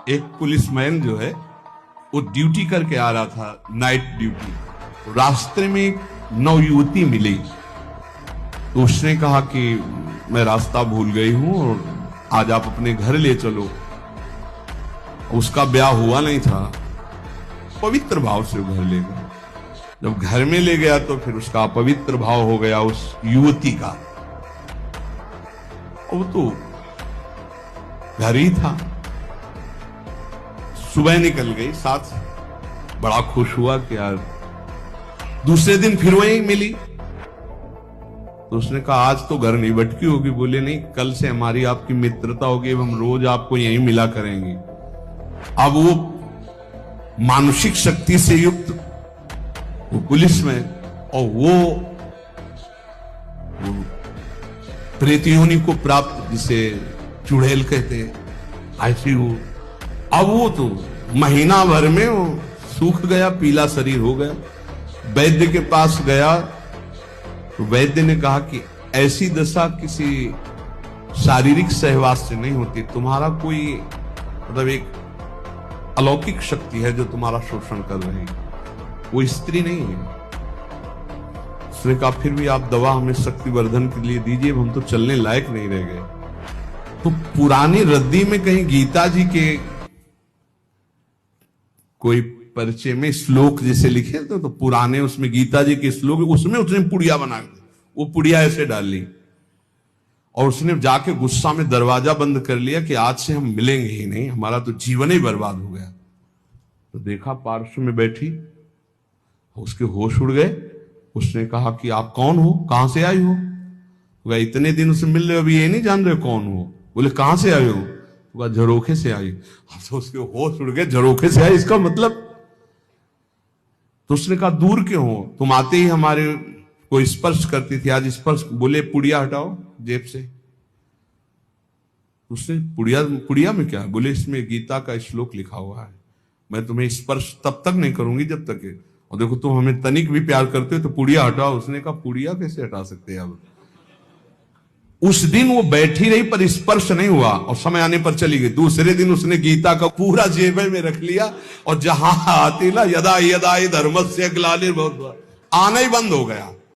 एक पुलिसमैन जो है वो ड्यूटी करके आ रहा था, नाइट ड्यूटी। रास्ते में एक नवयुवती मिली तो उसने कहा कि मैं रास्ता भूल गई हूं और आज आप अपने घर ले चलो। उसका ब्याह हुआ नहीं था, पवित्र भाव से घर ले गया। जब घर में ले गया तो फिर उसका अपवित्र भाव हो गया उस युवती का। वो तो घर ही था। सुबह निकल गई साथ, बड़ा खुश हुआ कि यार। दूसरे दिन फिर वही मिली तो उसने कहा आज तो घर नहीं भटकी होगी। बोले नहीं, कल से हमारी आपकी मित्रता होगी, हम रोज आपको यहीं मिला करेंगे। अब वो मानसिक शक्ति से युक्त वो पुलिस में, और वो प्रेत योनि को प्राप्त, जिसे चुड़ैल कहते हैं, ऐसी वो। अब वो तो महीना भर में वो सूख गया, पीला शरीर हो गया। वैद्य के पास गया तो वैद्य ने कहा कि ऐसी दशा किसी शारीरिक सहवास से नहीं होती, तुम्हारा कोई मतलब एक अलौकिक शक्ति है जो तुम्हारा शोषण कर रही है, वो स्त्री नहीं है। उसने कहा फिर भी आप दवा हमें शक्तिवर्धन के लिए दीजिए, हम तो चलने लायक नहीं रह गए। तो पुरानी रद्दी में कहीं गीता जी के कोई परिचय में श्लोक जैसे लिखे तो पुराने उसमें गीता जी के श्लोक, उसमें उसने पुड़िया बना दी। वो पुड़िया ऐसे डाल ली और उसने जाके गुस्सा में दरवाजा बंद कर लिया कि आज से हम मिलेंगे ही नहीं, हमारा तो जीवन ही बर्बाद हो गया। तो देखा पार्श्व में बैठी, उसके होश उड़ गए। उसने कहा कि आप कौन हो, कहां से आई हो? तो इतने दिन उससे मिल रहे, अभी ये नहीं जान रहे कौन हो? बोले कहां से आए हो? तो झरोखे से आई। तो उसके होश उड़ गए, झरोखे से आई इसका मतलब? तो उसने कहा दूर क्यों हो, तुम आते ही हमारे को स्पर्श करती थी, आज स्पर्श। बोले पुड़िया हटाओ जेब से। उसने पुड़िया में क्या? बोले इसमें गीता का श्लोक लिखा हुआ है, मैं तुम्हें स्पर्श तब तक नहीं करूंगी जब तक है। और देखो तुम हमें तनिक भी प्यार करते हो तो पुड़िया हटाओ। उसने कहा पुड़िया कैसे हटा सकते हैं? अब उस दिन वो बैठी रही पर स्पर्श नहीं हुआ और समय आने पर चली गई। दूसरे दिन उसने गीता का पूरा जेबे में रख लिया और जहां आती ना यदा यदा धर्मस्य ग्लानिर्भवति, आना ही बंद हो गया।